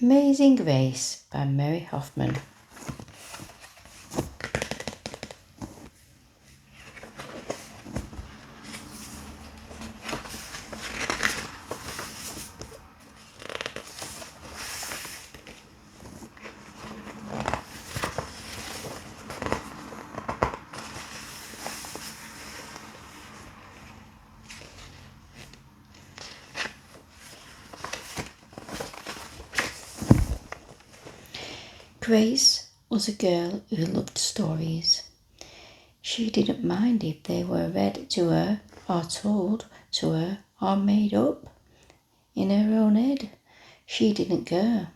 Amazing Grace by Mary Hoffman. Grace was a girl who loved stories. She didn't mind if they were read to her or told to her or made up in her own head. She didn't care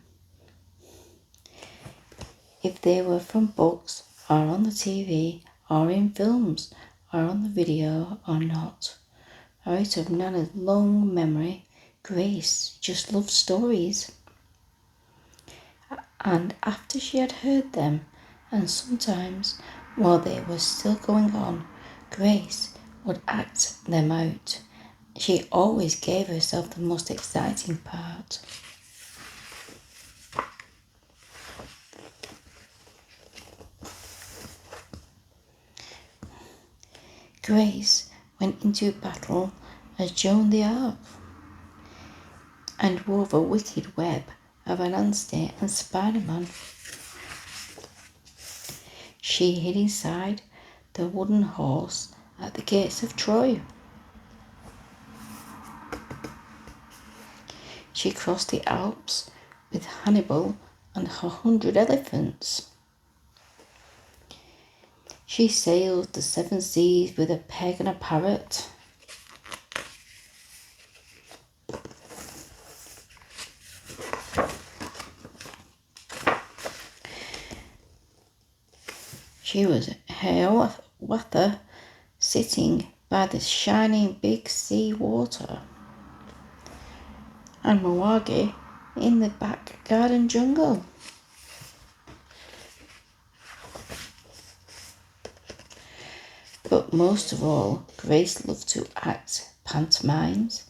if they were from books or on the TV or in films or on the video or not. Out of Nana's long memory, Grace just loved stories. And after she had heard them, and sometimes while they were still going on, Grace would act them out. She always gave herself the most exciting part. Grace went into battle as Joan the Arc and wove a wicked web of Anansi and Spider-Man. She hid inside the wooden horse at the gates of Troy. She crossed the Alps with Hannibal and 100 elephants. She sailed the 7 seas with a peg and a parrot. She was Hiawatha sitting by the shining big sea water, and Mawagi in the back garden jungle. But most of all, Grace loved to act pantomimes.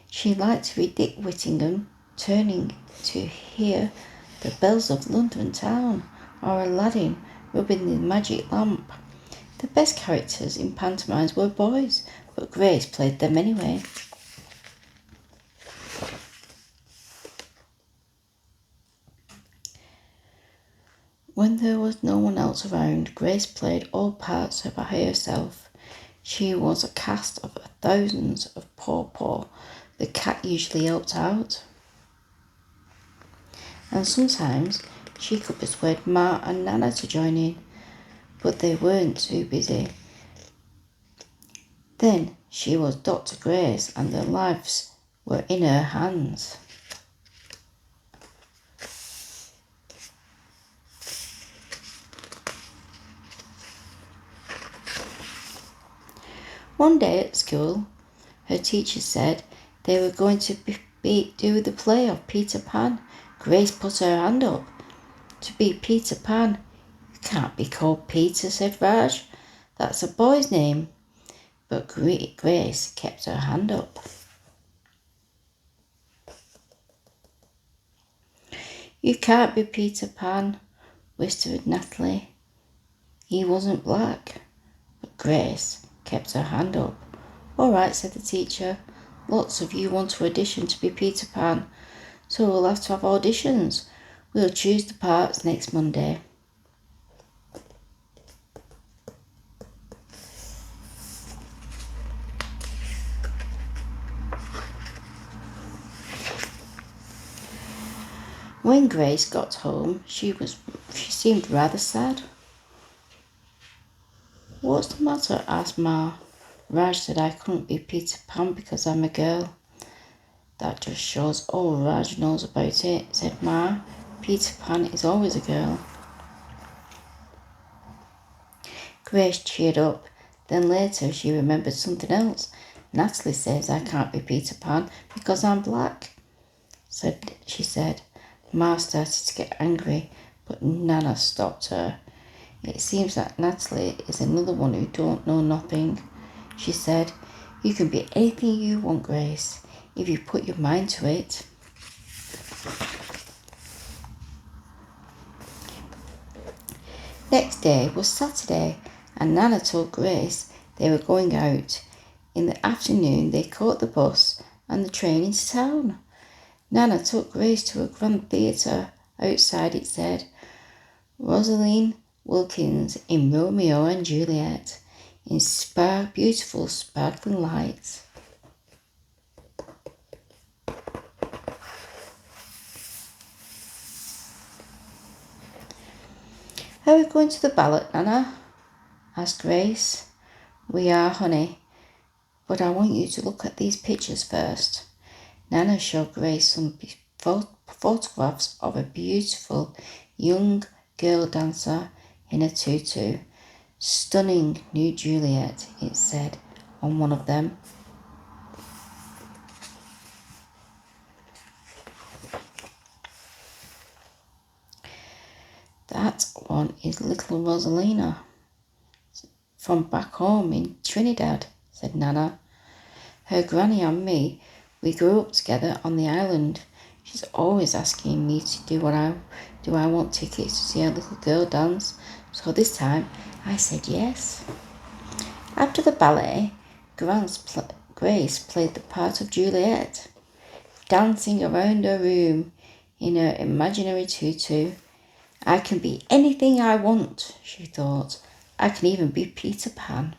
She liked to be Dick Whittingham turning to hear the bells of London town, or Aladdin rubbing the magic lamp. The best characters in pantomimes were boys, but Grace played them anyway. When there was no one else around, Grace played all parts by herself. She was a cast of thousands of Paw. The cat usually helped out. And sometimes she could persuade Ma and Nana to join in, but they weren't too busy. Then she was Dr. Grace and their lives were in her hands. One day at school, her teacher said they were going to do the play of Peter Pan. Grace put her hand up. To be Peter Pan, you can't be called Peter, said Raj. That's a boy's name. But Grace kept her hand up. You can't be Peter Pan, whispered Natalie. He wasn't black. But Grace kept her hand up. All right, said the teacher. Lots of you want to audition to be Peter Pan, so we'll have to have auditions. We'll choose the parts next Monday. When Grace got home, she seemed rather sad. What's the matter? Asked Ma. Raj said I couldn't be Peter Pan because I'm a girl. That just shows all Raj knows about it, said Ma. Peter Pan is always a girl. Grace cheered up. Then later she remembered something else. Natalie says I can't be Peter Pan because I'm black, she said. Ma started to get angry, but Nana stopped her. It seems that Natalie is another one who don't know nothing, she said. You can be anything you want, Grace, if you put your mind to it. day was Saturday, and Nana told Grace they were going out. In the afternoon, they caught the bus and the train into town. Nana took Grace to a grand theatre. Outside it said, Rosaline Wilkins in Romeo and Juliet, in beautiful sparkling lights. Are we going to the ballot, Nana? Asked Grace. We are, honey, but I want you to look at these pictures first. Nana showed Grace some photographs of a beautiful young girl dancer in a tutu. Stunning new Juliet, it said on one of them. That one is little Rosalina from back home in Trinidad, said Nana. Her granny and me, we grew up together on the island. She's always asking me to do I want tickets to see a little girl dance. So this time I said yes. After the ballet, Grace played the part of Juliet, dancing around her room in her imaginary tutu. I can be anything I want, she thought. I can even be Peter Pan.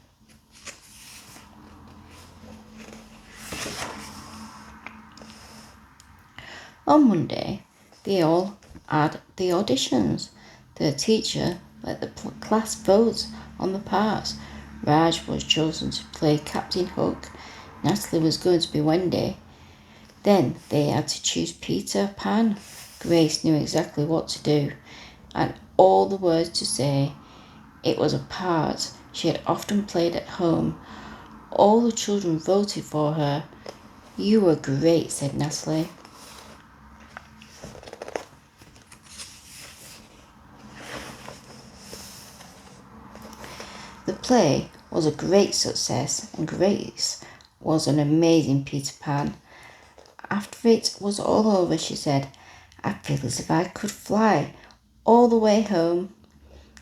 On Monday, they all had the auditions. The teacher let the class vote on the parts. Raj was chosen to play Captain Hook. Natalie was going to be Wendy. Then they had to choose Peter Pan. Grace knew exactly what to do and all the words to say. It was a part she had often played at home. All the children voted for her. You were great, said Natalie. The play was a great success and Grace was an amazing Peter Pan. After it was all over, she said, I feel as if I could fly all the way home.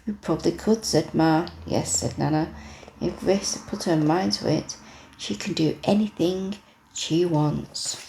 You probably could, said Ma. Yes, said Nana. If Grace had put her mind to it, she can do anything she wants.